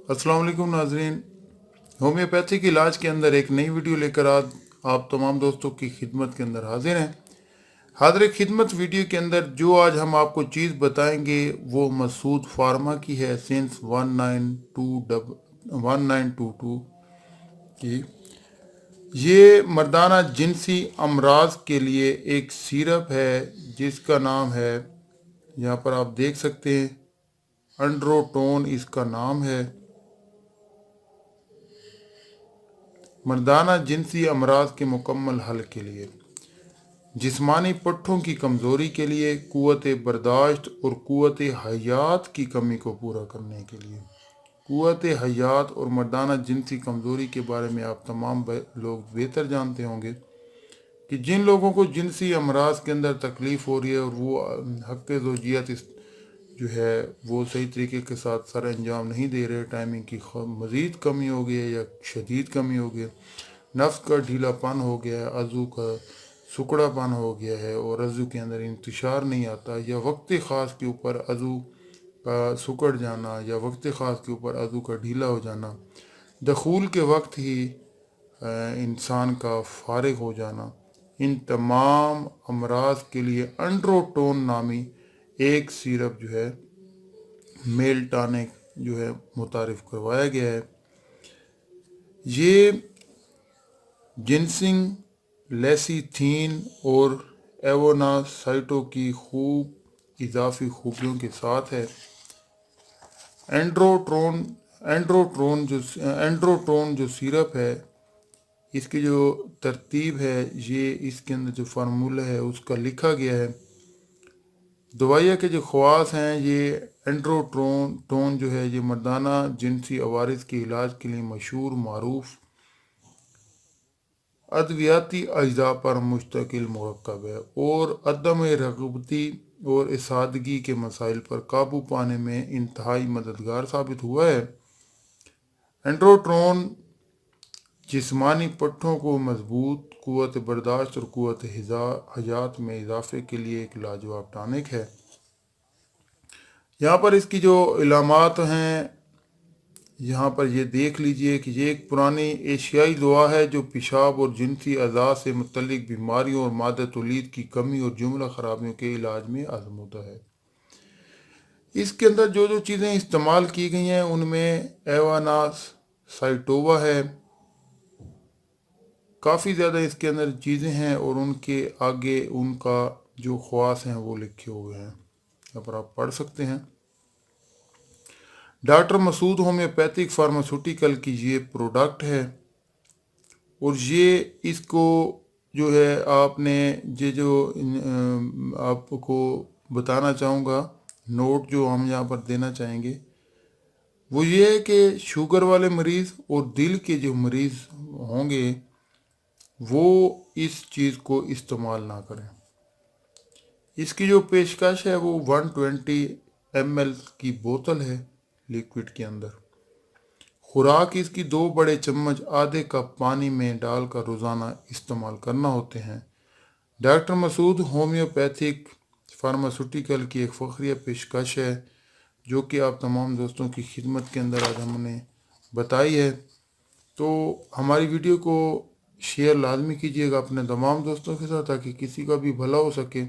अस्सलाम वालेकुम नाजरीन। होम्योपैथिक इलाज के अंदर एक नई वीडियो लेकर आज आप तमाम दोस्तों की खिदमत के अंदर हाजिर हैं। हाजिर खिदमत वीडियो के अंदर जो आज हम आपको चीज़ बताएंगे वो मसूद फार्मा की है सिंस 1922 की। ये मर्दाना जिनसी अमराज के लिए एक सिरप है जिसका नाम है, यहाँ पर आप देख सकते हैं, एंड्रोटोन इसका नाम है। मर्दाना जिनसी अमराज के मुकम्मल हल के लिए, जिस्मानी पट्ठों की कमज़ोरी के लिए, क़ुव्वत बर्दाश्त और क़ुव्वत हयात की कमी को पूरा करने के लिए। क़ुव्वत हयात और मर्दाना जिनसी कमज़ोरी के बारे में आप तमाम लोग बेहतर जानते होंगे कि जिन लोगों को जिनसी अमराज के अंदर तकलीफ़ हो रही है और वो हक़ ज़ौजियत जो है वो सही तरीके के साथ सर अंजाम नहीं दे रहे, टाइमिंग की मज़ीद कमी हो गई है या शदीद कमी हो गई है, नफ्स का ढीलापन हो गया है, अज़ू का सुकड़ापन हो गया है और अज़ू के अंदर इंतशार नहीं आता, या वक्त ख़ास के ऊपर अज़ू का सुकड़ जाना या वक्त ख़ास के ऊपर अज़ू का ढीला हो जाना, दखूल के वक्त ही इंसान का फारिग हो जाना, इन तमाम अमराज के लिए एंड्रोटोन नामी एक सिरप जो है मेल टॉनिक जो है मुतारिफ करवाया गया है। ये जिनसिंग, लेसीथीन और एवोनासाइटो की खूब इजाफी खूबियों के साथ है। एंड्रोटोन जो सिरप है, इसकी जो तरतीब है, ये इसके अंदर जो फार्मूला है उसका लिखा गया है। दवाइयाँ के जो ख़वास हैं, ये एंड्रोटोन जो है ये मर्दाना जिनसी अवारिस के इलाज के लिए मशहूर मारूफ अद्वियाती अज्जा पर मुश्तकिल मुरक्कब है और अदम रग़बती और इसादगी के मसाइल पर काबू पाने में इंतहाई मददगार साबित हुआ है। एंड्रोटोन जिस्मानी पट्ठों को मजबूत, क़ुव्वत बर्दाश्त और क़ुव्वत हयात में इजाफे के लिए एक लाजवाब टॉनिक है। यहाँ पर इसकी जो इलामात हैं, यहाँ पर ये देख लीजिए कि ये एक पुरानी एशियाई दवा है जो पेशाब और जिनसी अज़ा से मुतल्लिक बीमारियों और मादा तौलीद की कमी और जुमला ख़राबियों के इलाज में आज़मूदा है। इसके अंदर जो जो चीज़ें इस्तेमाल की गई हैं उनमें एवानासाइटोवा है, काफ़ी ज़्यादा इसके अंदर चीज़ें हैं और उनके आगे उनका जो ख़वास हैं वो लिखे हुए हैं, यहाँ पर आप पढ़ सकते हैं। डॉक्टर मसूद होम्योपैथिक फार्मास्यूटिकल की ये प्रोडक्ट है और ये इसको जो है आपने ये जो आपको बताना चाहूँगा, नोट जो हम यहाँ पर देना चाहेंगे वो ये है कि शुगर वाले मरीज़ और दिल के जो मरीज़ होंगे वो इस चीज़ को इस्तेमाल ना करें। इसकी जो पेशकश है वो 120 ml की बोतल है लिक्विड के अंदर। खुराक इसकी 2 बड़े चम्मच आधे कप पानी में डालकर रोज़ाना इस्तेमाल करना होते हैं। डॉक्टर मसूद होम्योपैथिक फार्मास्यूटिकल की एक फ़ख्रिया पेशकश है जो कि आप तमाम दोस्तों की खिदमत के अंदर आज हमने बताई है। तो हमारी वीडियो को शेयर लाजमी कीजिएगा अपने तमाम दोस्तों के साथ ताकि किसी का भी भला हो सके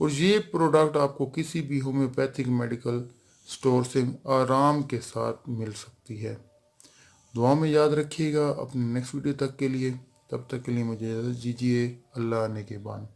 और ये प्रोडक्ट आपको किसी भी होम्योपैथिक मेडिकल स्टोर से आराम के साथ मिल सकती है। दुआ में याद रखिएगा। अपने नेक्स्ट वीडियो तक के लिए, तब तक के लिए मुझे इजाज़त दीजिए। अल्लाह ने के बाद।